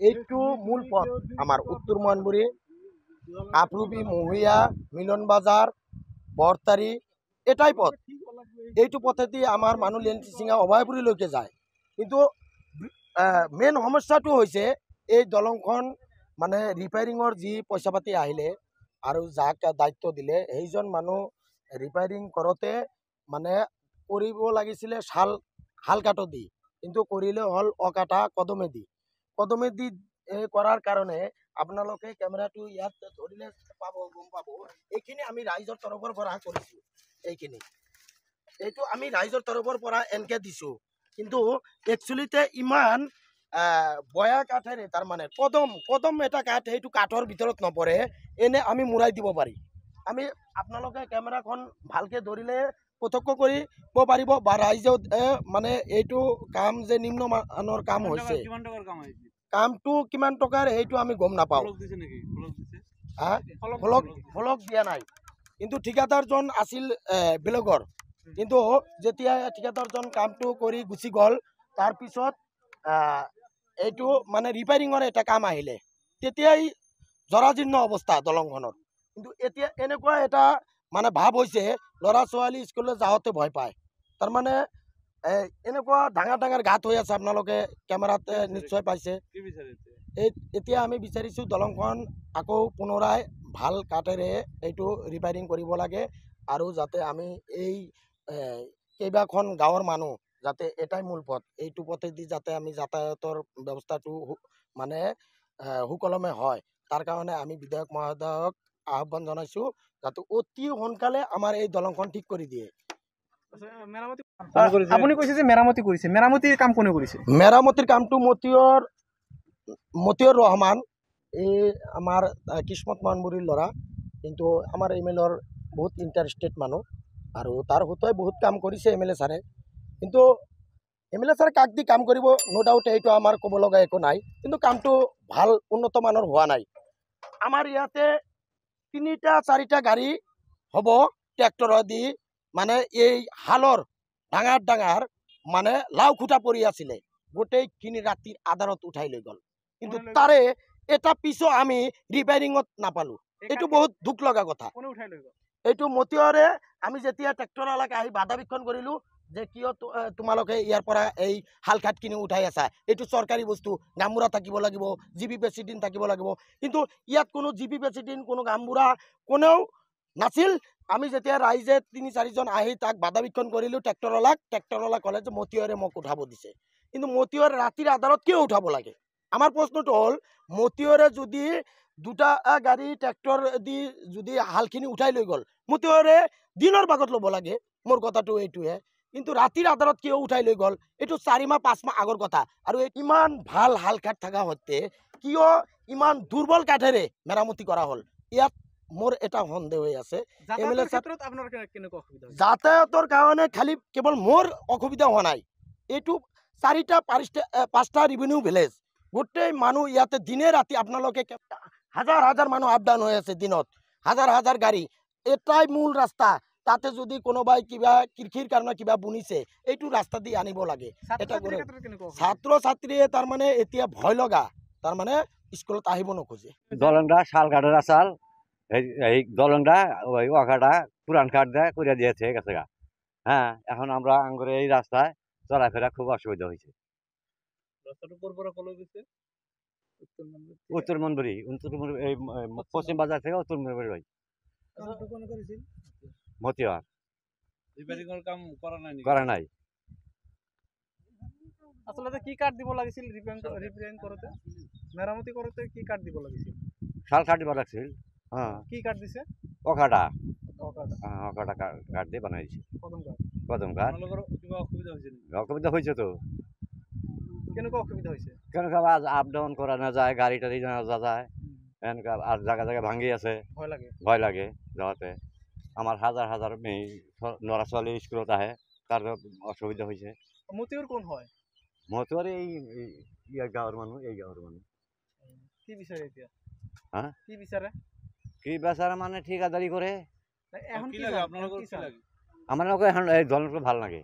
এইটো মূল পথ আমার উত্তর ময়নপুরী আফরুবি মহুয়া মিলন বাজার বরতারি এটাই পথ। এইটো পথেদি আমার মানুষ লেনচিচিঙা অভয়পুরীলৈকে যায়। কিন্তু মেইন সমস্যাটো হৈছে এই দলংখন মানে ৰিপেয়াৰিঙৰ যি পইচা পাতি আহিলে আৰু যাক দায়িত্ব দিলে সেইজন মানুহ ৰিপেয়াৰিং কৰোঁতে মানে কৰিব লাগিছিলে হাল কাটো দি, কিন্তু কৰিলে হ'ল অকাটা কদমেদি কৰাৰ কাৰণে আপোনালোকে কেমেৰাটো ইয়াত ধৰিলে পাব, গম পাব। এইখিনি আমি ৰাইজৰ তৰফৰ পৰা কৰিছোঁ। এইটো আমি ৰাইজৰ তৰফৰ পৰা এনেকৈ দিছোঁ, কিন্তু একচুৱেলিতে ইমান বয়া কাঠেৰে তাৰমানে কদম এটা কাঠ, সেইটো কাঠৰ ভিতৰত নপৰে, এনে আমি মূৰাই দিব পাৰি। আমি আপোনালোকে কেমেৰাখন ভালকৈ ধৰিলে প্ৰত্যক্ষ কৰিব পাৰিব বা ৰাইজেও মানে এইটো কাম যে নিম্নমানৰ কাম হৈছে। কামটো কিমান টকাৰ সেইটো আমি গম নাপাওঁ। ফলক দিয়া নাই, কিন্তু ঠিকাদাৰজন আছিল বেলেগৰ। কিন্তু যেতিয়া ঠিকাদাৰজন কামটো কৰি গুচি গ'ল, তাৰপিছত এইটো মানে ৰিপেয়াৰিঙৰ এটা কাম আহিলে, তেতিয়াই জৰাজীৰ্ণ অৱস্থা দলংখনৰ। কিন্তু এতিয়া এনেকুৱা এটা মানে ভাৱ হৈছে, ল'ৰা ছোৱালী স্কুললৈ যাওঁতে ভয় পায়। তাৰমানে এনেকুৱা ডাঙৰ গাঁত হৈ আছে, আপোনালোকে কেমেৰাত নিশ্চয় পাইছে। এতিয়া আমি বিচাৰিছোঁ দলংখন আকৌ পুনৰাই ভাল কাঠেৰে এইটো ৰিপেয়াৰিং কৰিব লাগে, আৰু যাতে আমি এই কেইবাখন গাঁৱৰ মানুহ যাতে এটাই মূল পথ, এইটো পথেদি যাতে আমি যাতায়াতৰ ব্যৱস্থাটো মানে সুকলমে হয়, তাৰ কাৰণে আমি বিধায়ক মহোদয়ক আহ্বান জনাইছোঁ যাতে অতি সোনকালে আমাৰ এই দলংখন ঠিক কৰি দিয়ে। আপুনি কৈছে যে মেৰামতি কৰিছে, মেৰামতিৰ কাম কোনে কৰিছে? মেৰামতিৰ কামটো মতিউৰ ৰহমান, এই আমাৰ কিসমত ময়নপুৰীৰ ল'ৰা, কিন্তু আমাৰ MLAৰ বহুত ইণ্টাৰেষ্টেড মানুহ, আৰু তাৰ হতুৱাই বহুত কাম কৰিছে MLA ছাৰে। কিন্তু MLA ছাৰে কাক দি কাম কৰিব, ন' ডাউট, এইটো আমাৰ ক'ব লগা একো নাই, কিন্তু কামটো ভাল উন্নত মানৰ হোৱা নাই। আমাৰ ইয়াতে 3-4টা গাড়ী হ'ব ট্ৰেক্টৰেদি, মানে এই হালৰ ডাঙৰ মানে লাও খুঁটা পৰি আছিলে, গোটেইখিনি ৰাতিৰ আধাৰত উঠাই লৈ গ'ল। কিন্তু তাৰে এটা পিছো আমি ৰিপেয়াৰিঙত নাপালোঁ। এইটো বহুত দুখ লগা কথা। এইটো মতিয়ৰে আমি যেতিয়া ট্ৰেক্টৰৱালাকে আহি বাধাবীক্ষণ কৰিলোঁ যে কিয় তোমালোকে ইয়াৰ পৰা এই হাল কাঠখিনি উঠাই আছা, এইটো চৰকাৰী বস্তু, গামবুঢ়া থাকিব লাগিব, GP প্ৰেচিডেণ্ট থাকিব লাগিব, কিন্তু ইয়াত কোনো GP প্ৰেচিডেণ্ট, কোনো গামবুঢ়া কোনেও নাছিল। আমি যেতিয়া ৰাইজে 3-4জন আহি তাক বাধাবীক্ষণ কৰিলোঁ ট্ৰেক্টৰৱালা ক'লে যে মতিয়ৰে মোক উঠাব দিছে, কিন্তু মতিয়ৰে ৰাতিৰ আধাৰত কিয় উঠাব লাগে? আমাৰ প্ৰশ্নটো হ'ল, মতিয়ৰে যদি 2টা গাড়ী ট্ৰেক্টৰ দি যদি হালখিনি উঠাই লৈ গ'ল, মতিয়ৰে দিনৰ ভাগত ল'ব লাগে, মোৰ কথাটো এইটোহে। কিন্তু ৰাতিৰ আধাৰত কিয় উঠাই লৈ গ'ল? এইটো 4-5 মাহ আগৰ কথা। আৰু ইমান ভাল হাল কাঠ থকা সত্ত্বে কিয় ইমান দুৰ্বল কাঠেৰে মেৰামতি কৰা হ'ল? ইয়াত মোৰ এটা সন্দেহ হৈ আছে। যাতায়াতৰ কাৰণে খালি কেৱল মোৰ অসুবিধা হোৱা নাই, এইটো 4-5টা ৰেভিনিউ ভিলেজ, গোটেই মানুহ ইয়াতে দিনে ৰাতি, আপোনালোকে হাজাৰ মানুহ আপ ডাউন হৈ আছে দিনত, হাজাৰ গাড়ী, এটাই মূল ৰাস্তা, তাতে যদি কোনোবাই কিবা কৃষিৰ কাৰণে কিবা বুনিছে, এইটো ৰাস্তা দি আনিব লাগে। ছাত্ৰ ছাত্ৰীয়ে তাৰমানে এতিয়া ভয় লগা, তাৰমানে স্কুলত আহিব নোখোজে। দলংটা শাল কাঠের আসাল, এই দলংটা ওই ওয়াকাটা পুরান কাঠ করে দিয়েছে গেছে গা। হ্যাঁ, এখন আমরা আঙ্গুরে এই রাস্তায় চলাফেরা খুব অসুবিধা হয়েছে। উত্তর মনপুরি এই পশ্চিম বাজার থেকে উত্তর মনপুরি ভাই মতিহার করা নাই। আসলে কি কাঠ দিব লাগিছিল রিপেয়ারিং করতে, মেরামতি করতে কি কাঠ দিব লাগিছিল? শাল কাঠ দিব লাগছিল। হ্যাঁ, কি কাঠ দিছে? ওকাটা কাঠ দিয়ে বানাই দিছে। কদম কাঠ। অসুবিধা হয়েছে তো। কেনেকুৱা অসুবিধা হৈছে? কেনেকুৱা আপ ডাউন করা না যায়, গাড়ি টাড়ি না যায়, এনেকা আর জায়গা ভাঙি আছে, ভয় লাগে যাওয়াতে। আমার হাজার মেয়ে ল'ৰা ছোৱালী স্কুলত আহে, তাৰ অসুবিধা হয়েছে। মতিউৰ কোন হয়? মতিউৰ এই গাঁৱৰ মানুহ, কি বিচাৰে এতিয়া? হ্যাঁ, কি বিচাৰে? কি বেচাৰা মানে ঠিকাদাৰি কৰে। এখন কি লাগে আপনাৰ? আমাৰ এখন এই দলটা ভাল লাগে।